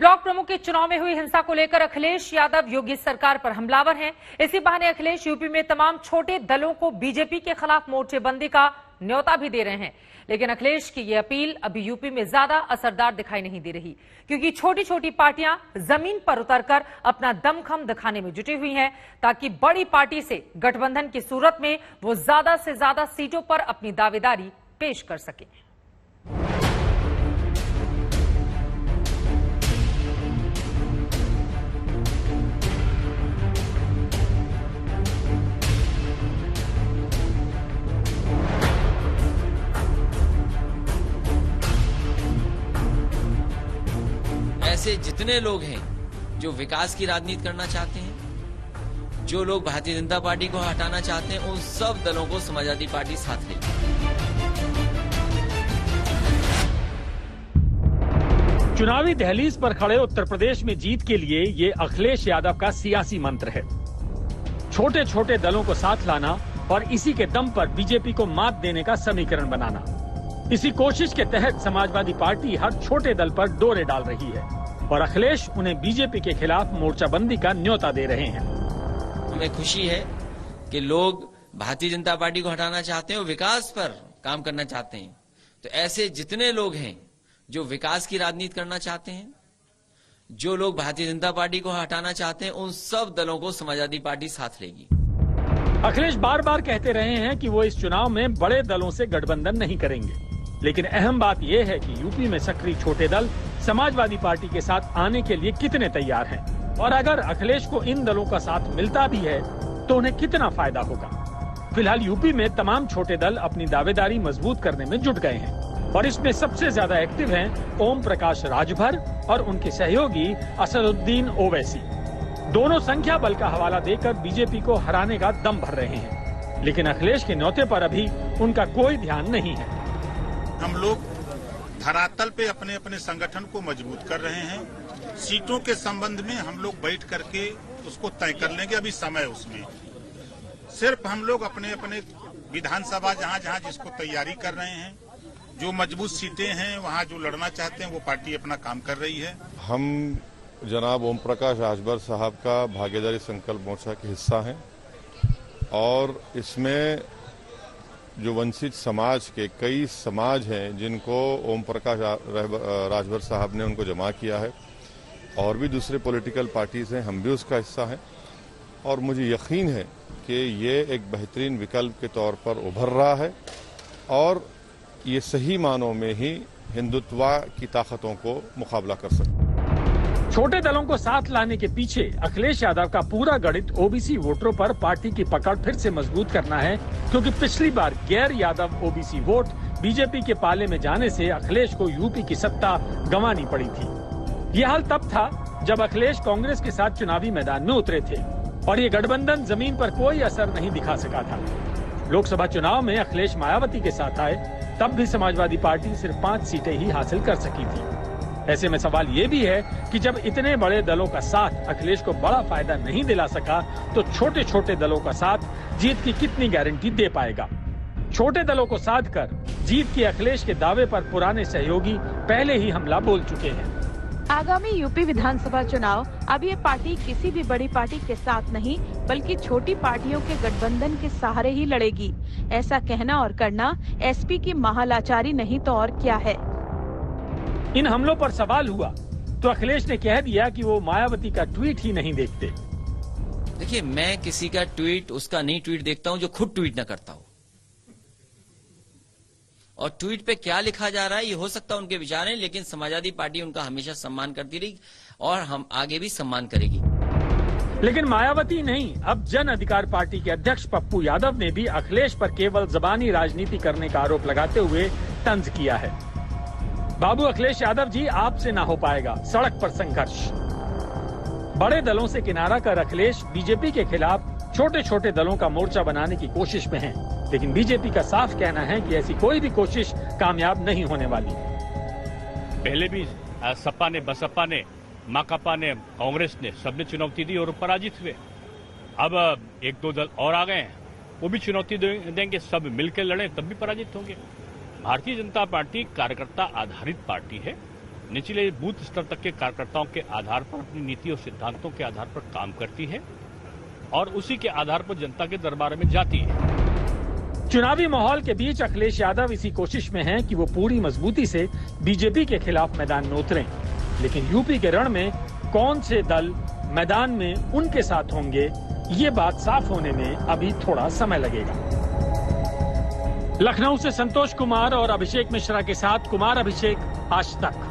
Block प्रमुख के चुनाव में हुई हिंसा को लेकर अखिलेश यादव योगी सरकार पर हमलावर हैं। इसी बहाने अखिलेश यूपी में तमाम छोटे दलों को बीजेपी के खिलाफ मोर्चेबंदी का न्योता भी दे रहे हैं। लेकिन अखिलेश की यह अपील अभी यूपी में ज्यादा असरदार दिखाई नहीं दे रही, क्योंकि छोटी छोटी पार्टियां जमीन पर उतरकर अपना दमखम दिखाने में जुटी हुई हैं, ताकि बड़ी पार्टी से गठबंधन की सूरत में वो ज्यादा से ज्यादा सीटों पर अपनी दावेदारी पेश कर सके। ऐसे जितने लोग हैं जो विकास की राजनीति करना चाहते हैं, जो लोग भारतीय जनता पार्टी को हटाना चाहते हैं, उन सब दलों को समाजवादी पार्टी साथ लेगी। चुनावी दहलीज पर खड़े उत्तर प्रदेश में जीत के लिए ये अखिलेश यादव का सियासी मंत्र है। छोटे छोटे दलों को साथ लाना और इसी के दम पर बीजेपी को मात देने का समीकरण बनाना। इसी कोशिश के तहत समाजवादी पार्टी हर छोटे दल पर डोरे डाल रही है और अखिलेश उन्हें बीजेपी के खिलाफ मोर्चाबंदी का न्योता दे रहे हैं। हमें खुशी है कि लोग भारतीय जनता पार्टी को हटाना चाहते हैं और विकास पर काम करना चाहते हैं। तो ऐसे जितने लोग हैं जो विकास की राजनीति करना चाहते हैं, जो लोग भारतीय जनता पार्टी को हटाना चाहते हैं, उन सब दलों को समाजवादी पार्टी साथ लेगी। अखिलेश बार बार कहते रहे हैं कि वो इस चुनाव में बड़े दलों से गठबंधन नहीं करेंगे, लेकिन अहम बात यह है कि यूपी में सक्रिय छोटे दल समाजवादी पार्टी के साथ आने के लिए कितने तैयार हैं और अगर अखिलेश को इन दलों का साथ मिलता भी है तो उन्हें कितना फायदा होगा। फिलहाल यूपी में तमाम छोटे दल अपनी दावेदारी मजबूत करने में जुट गए हैं और इसमें सबसे ज्यादा एक्टिव हैं ओम प्रकाश राजभर और उनके सहयोगी असदुद्दीन ओवैसी। दोनों संख्या बल का हवाला देकर बीजेपी को हराने का दम भर रहे हैं, लेकिन अखिलेश के न्योते पर अभी उनका कोई ध्यान नहीं है। हम लोग धरातल पे अपने अपने संगठन को मजबूत कर रहे हैं। सीटों के संबंध में हम लोग बैठ करके उसको तय कर लेंगे, अभी समय उसमें। सिर्फ हम लोग अपने अपने विधानसभा जहां जहां जिसको तैयारी कर रहे हैं, जो मजबूत सीटें हैं वहां जो लड़ना चाहते हैं वो पार्टी अपना काम कर रही है। हम जनाब ओम प्रकाश राजभर साहब का भागीदारी संकल्प मोर्चा के हिस्सा हैं और इसमें जो वंचित समाज के कई समाज हैं जिनको ओम प्रकाश राजभर साहब ने उनको जमा किया है और भी दूसरे पॉलिटिकल पार्टीज हैं, हम भी उसका हिस्सा हैं और मुझे यकीन है कि ये एक बेहतरीन विकल्प के तौर पर उभर रहा है और ये सही मानों में ही हिंदुत्व की ताकतों को मुकाबला कर सकता है। छोटे दलों को साथ लाने के पीछे अखिलेश यादव का पूरा गणित ओबीसी वोटरों पर पार्टी की पकड़ फिर से मजबूत करना है, क्योंकि पिछली बार गैर यादव ओबीसी वोट बीजेपी के पाले में जाने से अखिलेश को यूपी की सत्ता गंवानी पड़ी थी। ये हाल तब था जब अखिलेश कांग्रेस के साथ चुनावी मैदान में उतरे थे और ये गठबंधन जमीन पर कोई असर नहीं दिखा सका था। लोकसभा चुनाव में अखिलेश मायावती के साथ आए, तब भी समाजवादी पार्टी सिर्फ 5 सीटें ही हासिल कर सकी थी। ऐसे में सवाल ये भी है कि जब इतने बड़े दलों का साथ अखिलेश को बड़ा फायदा नहीं दिला सका, तो छोटे छोटे दलों का साथ जीत की कितनी गारंटी दे पाएगा। छोटे दलों को साध कर जीत के अखिलेश के दावे पर पुराने सहयोगी पहले ही हमला बोल चुके हैं। आगामी यूपी विधानसभा चुनाव अब ये पार्टी किसी भी बड़ी पार्टी के साथ नहीं, बल्कि छोटी पार्टियों के गठबंधन के सहारे ही लड़ेगी। ऐसा कहना और करना एसपी की महालाचारी नहीं तो और क्या है। इन हमलों पर सवाल हुआ तो अखिलेश ने कह दिया कि वो मायावती का ट्वीट ही नहीं देखते। देखिए, मैं किसी का ट्वीट उसका नहीं ट्वीट देखता हूं जो खुद ट्वीट न करता हो। और ट्वीट पे क्या लिखा जा रहा है ये हो सकता है उनके विचार हैं, लेकिन समाजवादी पार्टी उनका हमेशा सम्मान करती रही और हम आगे भी सम्मान करेगी। लेकिन मायावती नहीं, अब जन अधिकार पार्टी के अध्यक्ष पप्पू यादव ने भी अखिलेश पर केवल जबानी राजनीति करने का आरोप लगाते हुए तंज किया है। बाबू अखिलेश यादव जी, आपसे ना हो पाएगा सड़क पर संघर्ष। बड़े दलों से किनारा कर अखिलेश बीजेपी के खिलाफ छोटे छोटे दलों का मोर्चा बनाने की कोशिश में हैं, लेकिन बीजेपी का साफ कहना है कि ऐसी कोई भी कोशिश कामयाब नहीं होने वाली। पहले भी सपा ने, बसपा ने, माकपा ने, कांग्रेस ने, सबने चुनौती दी और पराजित हुए। अब 1-2 दल और आ गए हैं, वो भी चुनौती देंगे, सब मिलकर लड़े तब भी पराजित होंगे। भारतीय जनता पार्टी कार्यकर्ता आधारित पार्टी है निचले बूथ स्तर तक के कार्यकर्ताओं के आधार पर अपनी नीति और सिद्धांतों के आधार पर काम करती है और उसी के आधार पर जनता के दरबार में जाती है। चुनावी माहौल के बीच अखिलेश यादव इसी कोशिश में हैं कि वो पूरी मजबूती से बीजेपी के खिलाफ मैदान में उतरें। लेकिन यूपी के रण में कौन से दल मैदान में उनके साथ होंगे, ये बात साफ होने में अभी थोड़ा समय लगेगा। लखनऊ से संतोष कुमार और अभिषेक मिश्रा के साथ कुमार अभिषेक, आज तक।